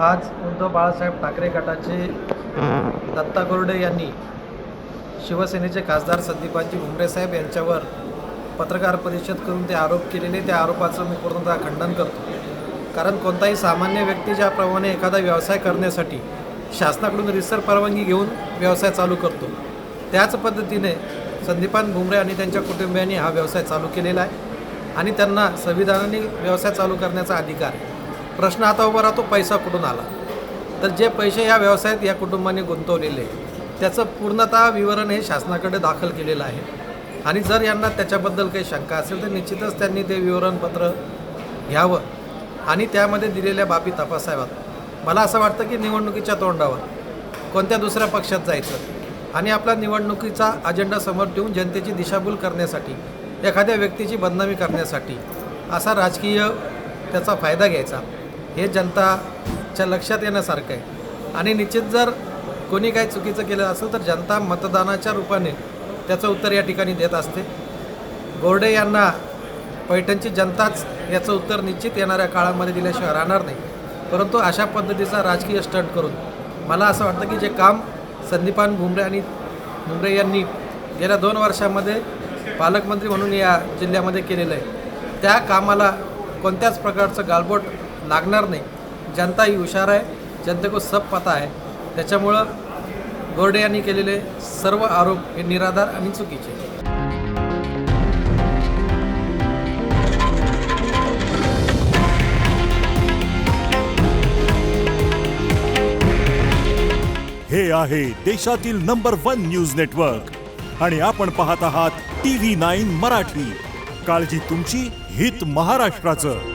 आज उद्धव बाळासाहेब ठाकरे गटाचे दत्ता गोरडे यांनी शिवसेनेचे खासदार संदीपानजी भुमरे साहेब यांच्यावर पत्रकार परिषद करून ते आरोप केलेले, त्या आरोपाचं मी पूर्णतः खंडन करतो. कारण कोणताही सामान्य व्यक्ती ज्याप्रमाणे एखादा व्यवसाय करण्यासाठी शासनाकडून रितसर परवानगी घेऊन व्यवसाय चालू करतो, त्याच पद्धतीने संदीपान भुमरे आणि त्यांच्या कुटुंबियांनी हा व्यवसाय चालू केलेला आहे आणि त्यांना संविधानाने व्यवसाय चालू करण्याचा अधिकार आहे. प्रश्न आता उभा राहतो, पैसा कुठून आला? तर जे पैसे या व्यवसायात या कुटुंबाने गुंतवलेले त्याचं पूर्णतः विवरण हे शासनाकडे दाखल केलेलं आहे आणि जर यांना त्याच्याबद्दल काही शंका असेल तर निश्चितच त्यांनी ते विवरणपत्र घ्यावं आणि त्यामध्ये दिलेल्या बाबी तपासाव्यात. मला असं वाटतं की निवडणुकीच्या तोंडावर कोणत्या दुसऱ्या पक्षात जायचं आणि आपला निवडणुकीचा अजेंडा समोर ठेवून जनतेची दिशाभूल करण्यासाठी, एखाद्या व्यक्तीची बदनामी करण्यासाठी असा राजकीय त्याचा फायदा घ्यायचा, हे जनताच्या लक्षात येण्यासारखं आहे. आणि निश्चित जर कोणी काही चुकीचं केलं असेल तर जनता मतदानाच्या रूपाने त्याचं उत्तर या ठिकाणी देत असते. गोरडे यांना पैठणची जनताच याचं उत्तर निश्चित येणाऱ्या काळामध्ये दिल्याशिवाय राहणार नाही. परंतु अशा पद्धतीचा राजकीय स्टंट करून मला असं वाटतं की जे काम संदीपान भुमरे यांनी गेल्या 2 वर्षामध्ये पालकमंत्री म्हणून या जिल्ह्यामध्ये केलेलं आहे, त्या कामाला कोणत्याच प्रकारचं गालबोट लागणार नाही. जनता ही हुशार आहे, जनते को सब पता आहे. त्याच्यामुळं गोरडे यांनी केलेले सर्व आरोप हे निराधार आणि चुकीचे. हे आहे देशातील नंबर 1 न्यूज नेटवर्क आणि आपण पाहत आहात TV9 मराठी. काळजी तुमची, हित महाराष्ट्राचं.